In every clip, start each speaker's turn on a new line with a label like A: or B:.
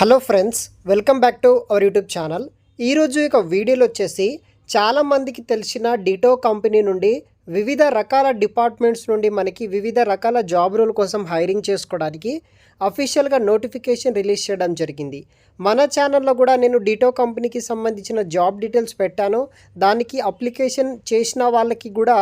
A: Hello friends, welcome back to our YouTube channel. ఈరోజు ఒక వీడియోలో వచ్చేసి చాలామందికి తెలిసిన డిటో కంపెనీ నుండి వివిధ రకాల డిపార్ట్మెంట్స్ నుండి మనకి వివిధ రకాల జాబ్ రోల్ కోసం హైరింగ్ చేసుకోవడానికి అఫీషియల్గా నోటిఫికేషన్ రిలీజ్ చేయడం జరిగింది. మన ఛానల్లో కూడా నేను డిటో కంపెనీకి సంబంధించిన జాబ్ డీటెయిల్స్ పెట్టాను. దానికి అప్లికేషన్ చేసిన వాళ్ళకి కూడా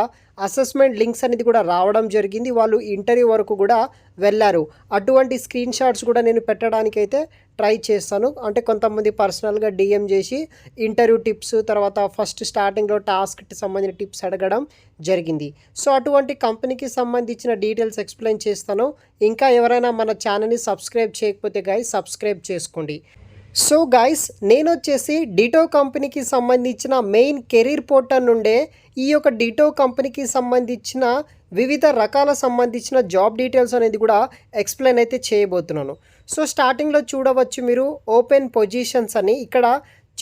A: అసెస్మెంట్ లింక్స్ అనేది కూడా రావడం జరిగింది. వాళ్ళు ఇంటర్వ్యూ వరకు కూడా వెళ్ళారు. అటువంటి స్క్రీన్ షాట్స్ కూడా నేను పెట్టడానికైతే ట్రై చేస్తాను. అంటే కొంతమంది పర్సనల్గా డిఎం చేసి ఇంటర్వ్యూ టిప్స్, తర్వాత ఫస్ట్ స్టార్టింగ్లో టాస్క్కి సంబంధించిన టిప్స్ అడగడం జరిగింది. సో అటువంటి కంపెనీకి సంబంధించిన డీటెయిల్స్ ఎక్స్ప్లెయిన్ చేస్తాను. ఇంకా ఎవరైనా మన ఛానల్ని సబ్స్క్రైబ్ చేయకపోతే గైస్ సబ్స్క్రైబ్ చేసుకోండి. సో గైస్, నేను వచ్చేసి డిటో కంపెనీకి సంబంధించిన మెయిన్ కెరీర్ పోర్టల్ నుండే ఈ యొక్క డిటో కంపెనీకి సంబంధించిన వివిధ రకాల సంబంధించిన జాబ్ డీటెయిల్స్ అనేది కూడా ఎక్స్ప్లెయిన్ అయితే చేయబోతున్నాను. సో స్టార్టింగ్లో చూడవచ్చు మీరు ఓపెన్ పొజిషన్స్ అని. ఇక్కడ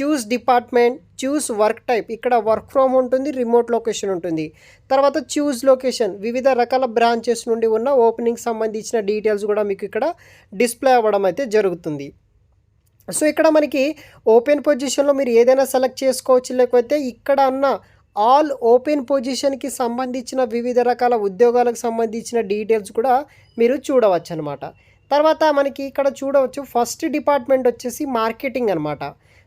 A: చూస్ డిపార్ట్మెంట్, చూస్ వర్క్ టైప్, ఇక్కడ వర్క్ ఫ్రమ్ ఉంటుంది, రిమోట్ లొకేషన్ ఉంటుంది. తర్వాత చూస్ లొకేషన్, వివిధ రకాల బ్రాంచెస్ నుండి ఉన్న ఓపెనింగ్ సంబంధించిన డీటెయిల్స్ కూడా మీకు ఇక్కడ డిస్ప్లే అవ్వడం అయితే జరుగుతుంది. సో ఇక్కడ మనకి ఓపెన్ పొజిషన్లో మీరు ఏదైనా సెలెక్ట్ చేసుకోవచ్చు, లేకపోతే ఇక్కడ ఉన్న ఆల్ ఓపెన్ పొజిషన్కి సంబంధించిన వివిధ రకాల ఉద్యోగాలకు సంబంధించిన డీటెయిల్స్ కూడా మీరు చూడవచ్చు అనమాట. తర్వాత మనకి ఇక్కడ చూడవచ్చు ఫస్ట్ డిపార్ట్మెంట్ వచ్చేసి మార్కెటింగ్ అనమాట.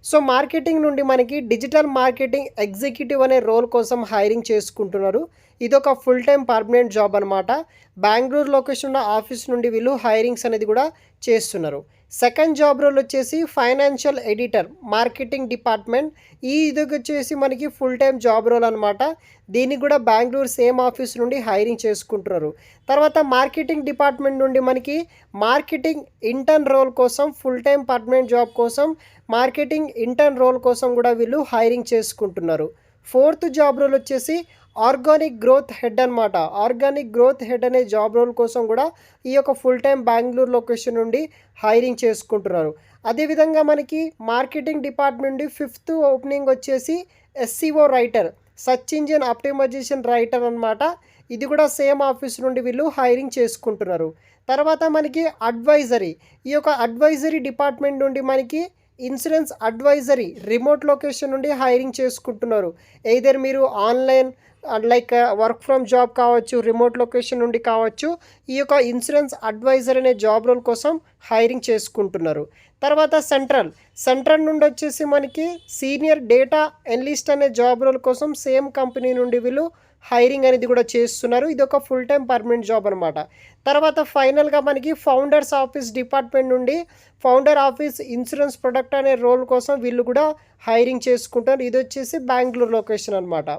A: సో మార్కెటింగ్ నుండి మనకి డిజిటల్ మార్కెటింగ్ ఎగ్జిక్యూటివ్ అనే రోల్ కోసం హైరింగ్ చేసుకుంటున్నారు. ఇదొక ఫుల్ టైం పర్మనెంట్ జాబ్ అనమాట. బెంగళూరు లొకేషన్ ఉన్న ఆఫీస్ నుండి వీళ్ళు హైరింగ్స్ అనేది కూడా చేస్తున్నారు. సెకండ్ జాబ్ రోల్ వచ్చేసి ఫైనాన్షియల్ ఎడిటర్, మార్కెటింగ్ డిపార్ట్మెంట్. ఇది వచ్చేసి మనకి ఫుల్ టైం జాబ్ రోల్ అనమాట. దీన్ని కూడా బెంగళూరు సేమ్ ఆఫీస్ నుండి హైరింగ్ చేసుకుంటున్నారు. తర్వాత మార్కెటింగ్ డిపార్ట్మెంట్ నుండి మనకి మార్కెటింగ్ ఇంటర్న్ రోల్ కోసం, ఫుల్ టైం పర్మనెంట్ జాబ్ కోసం మార్కెటింగ్ ఇంటర్న్ రోల్ కోసం కూడా వీళ్ళు హైరింగ్ చేసుకుంటున్నారు. ఫోర్త్ జాబ్ రోల్ వచ్చేసి ఆర్గానిక్ గ్రోత్ హెడ్ అనమాట. ఆర్గానిక్ గ్రోత్ హెడ్ అనే జాబ్ రోల్ కోసం కూడా ఈ యొక్క ఫుల్ టైం బెంగళూరు లొకేషన్ నుండి హైరింగ్ చేసుకుంటున్నారు. అదేవిధంగా మనకి మార్కెటింగ్ డిపార్ట్మెంట్ నుండి ఫిఫ్త్ ఓపెనింగ్ వచ్చేసి SEO writer, search engine optimisation writer అనమాట. ఇది కూడా సేమ్ ఆఫీస్ నుండి వీళ్ళు హైరింగ్ చేసుకుంటున్నారు. తర్వాత మనకి అడ్వైజరీ, ఈ యొక్క అడ్వైజరీ డిపార్ట్మెంట్ నుండి మనకి ఇన్సూరెన్స్ అడ్వైజరీ రిమోట్ లొకేషన్ నుండి హైరింగ్ చేసుకుంటున్నారు. ఎయిదర్ మీరు online like work from job కావచ్చు, రిమోట్ లొకేషన్ నుండి కావచ్చు, ఈ యొక్క ఇన్సూరెన్స్ అడ్వైజర్ అనే జాబ్ రోల్ కోసం హైరింగ్ చేసుకుంటున్నారు. తర్వాత సెంట్రల్ నుండి వచ్చేసి మనకి సీనియర్ డేటా ఎనలిస్ట్ అనే జాబ్ రోల్ కోసం సేమ్ కంపెనీ నుండి వీళ్ళు హైరింగ్ అనేది కూడా చేస్తున్నారు. ఇది ఒక ఫుల్ టైం పర్మనెంట్ జాబ్ అనమాట. తర్వాత ఫైనల్గా మనకి ఫౌండర్స్ ఆఫీస్ డిపార్ట్మెంట్ నుండి ఫౌండర్ ఆఫీస్ ఇన్సూరెన్స్ ప్రొడక్ట్ అనే రోల్ కోసం వీళ్ళు కూడా హైరింగ్ చేసుకుంటారు. ఇది వచ్చేసి బెంగళూరు లొకేషన్ అనమాట.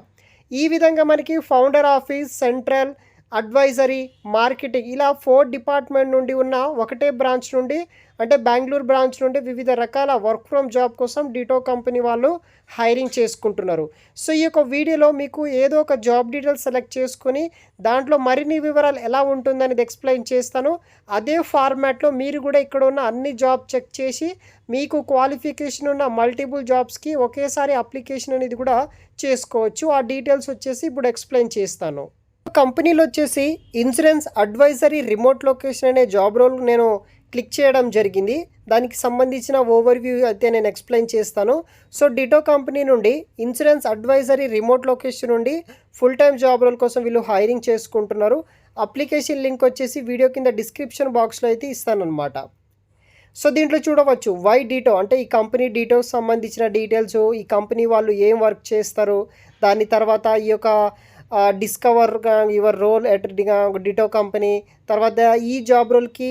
A: ఈ విధంగా మనకి founder office, central, advisory, marketing ఇలా 4 డిపార్ట్మెంట్ నుండి ఉన్న ఒకటే బ్రాంచ్ నుండి, అంటే బెంగళూరు బ్రాంచ్ నుండి వివిధ రకాల వర్క్ ఫ్రమ్ జాబ్ కోసం డిటో కంపెనీ వాళ్ళు హైరింగ్ చేసుకుంటున్నారు. సో ఈ యొక్క వీడియోలో మీకు ఏదో ఒక జాబ్ డీటెయిల్స్ సెలెక్ట్ చేసుకొని దాంట్లో మరిన్ని వివరాలు ఎలా ఉంటుందనేది ఎక్స్ప్లెయిన్ చేస్తాను. అదే ఫార్మాట్లో మీరు కూడా ఇక్కడ ఉన్న అన్ని జాబ్ చెక్ చేసి మీకు క్వాలిఫికేషన్ ఉన్న మల్టిపుల్ జాబ్స్కి ఒకేసారి అప్లికేషన్ అనేది కూడా చేసుకోవచ్చు. ఆ డీటెయిల్స్ వచ్చేసి ఇప్పుడు ఎక్స్ప్లెయిన్ చేస్తాను. కంపెనీలో వచ్చేసి ఇన్సూరెన్స్ అడ్వైజరీ రిమోట్ లొకేషన్ అనే జాబ్ రోల్ నేను క్లిక్ చేయడం జరిగింది. దానికి సంబంధించిన ఓవర్వ్యూ అయితే నేను ఎక్స్ప్లెయిన్ చేస్తాను. సో డిటో కంపెనీ నుండి ఇన్సూరెన్స్ అడ్వైజరీ రిమోట్ లొకేషన్ నుండి ఫుల్ టైం జాబ్ రోల్ కోసం వీళ్ళు హైరింగ్ చేసుకుంటున్నారు. అప్లికేషన్ లింక్ వచ్చేసి వీడియో కింద డిస్క్రిప్షన్ బాక్స్లో అయితే ఇస్తానన్నమాట. సో దీంట్లో చూడవచ్చు వై డిటో, అంటే ఈ కంపెనీ డీటెయిల్స్ సంబంధించిన డీటెయిల్స్, ఈ కంపెనీ వాళ్ళు ఏం వర్క్ చేస్తారు, దాని తర్వాత ఈ యొక్క discover your role at Ditto company. తర్వాత ఈ జాబ్ రోల్కి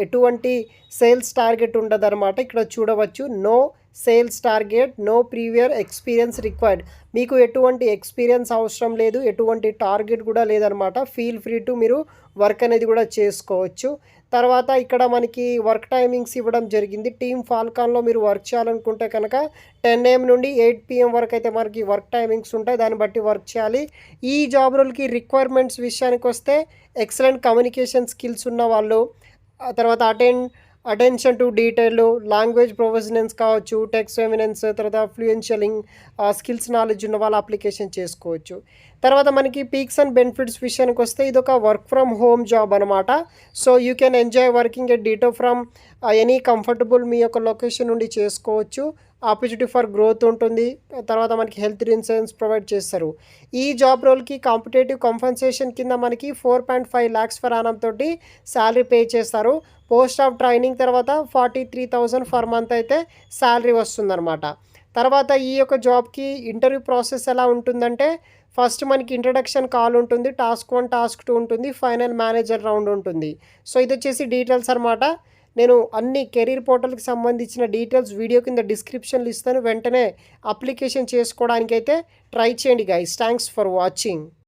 A: ఎటువంటి సేల్స్ టార్గెట్ ఉండదు అనమాట. ఇక్కడ చూడవచ్చు no sales target, no ప్రీవియర్ experience required. మీకు ఎటువంటి ఎక్స్పీరియన్స్ అవసరం లేదు, ఎటువంటి టార్గెట్ కూడా లేదనమాట. ఫీల్ ఫ్రీ టు మీరు వర్క్ అనేది కూడా చేసుకోవచ్చు. తర్వాత ఇక్కడ మనకి వర్క్ టైమింగ్స్ ఇవ్వడం జరిగింది. టీమ్ ఫాల్కాన్లో మీరు వర్క్ చేయాలనుకుంటే కనుక 10 AM నుండి 8 PM వరకు అయితే మనకి వర్క్ టైమింగ్స్ ఉంటాయి. దాన్ని బట్టి వర్క్ చేయాలి. ఈ జాబ్ రోల్కి రిక్వైర్మెంట్స్ విషయానికి వస్తే ఎక్సలెంట్ కమ్యూనికేషన్ స్కిల్స్ ఉన్న వాళ్ళు, తర్వాత attention to detail, language professionals కావచ్చు, టెక్స్ట్ ఎమినెన్స్, తర్వాత ఫ్లూయెన్షియలింగ్ స్కిల్స్ నాలెడ్జ్ ఉన్న వాళ్ళు అప్లికేషన్ చేసుకోవచ్చు. తర్వాత మనకి పీక్స్ అండ్ బెనిఫిట్స్ విషయానికి వస్తే ఇదొక వర్క్ ఫ్రమ్ హోమ్ జాబ్ అనమాట. So you can enjoy working at ditto from any comfortable మీ యొక్క లొకేషన్ నుండి చేసుకోవచ్చు. ఆపర్చునిటీ ఫర్ గ్రోత్ ఉంటుంది. తర్వాత మనకి హెల్త్ ఇన్సూరెన్స్ ప్రొవైడ్ చేస్తారు. ఈ జాబ్ రోల్కి కాంపిటేటివ్ కంపెన్సేషన్ కింద మనకి 4.5 lakhs ఫర్ యానం తోటి శాలరీ పే చేస్తారు. పోస్ట్ ఆఫ్ ట్రైనింగ్ తర్వాత 43,000 ఫర్ మంత్ అయితే శాలరీ వస్తుందన్నమాట. తర్వాత ఈ యొక్క జాబ్కి ఇంటర్వ్యూ ప్రాసెస్ ఎలా ఉంటుందంటే ఫస్ట్ మనకి ఇంట్రడక్షన్ కాల్ ఉంటుంది, టాస్క్ 1 టాస్క్ 2 ఉంటుంది, ఫైనల్ మేనేజర్ రౌండ్ ఉంటుంది. సో ఇది వచ్చేసి డీటెయిల్స్ అనమాట. నేను అన్ని కెరీర్ పోర్టల్కి సంబంధించిన డీటెయిల్స్ వీడియో కింద డిస్క్రిప్షన్లో ఇస్తాను. వెంటనే అప్లికేషన్ చేసుకోవడానికైతే ట్రై చేయండి గైస్. Thanks for watching.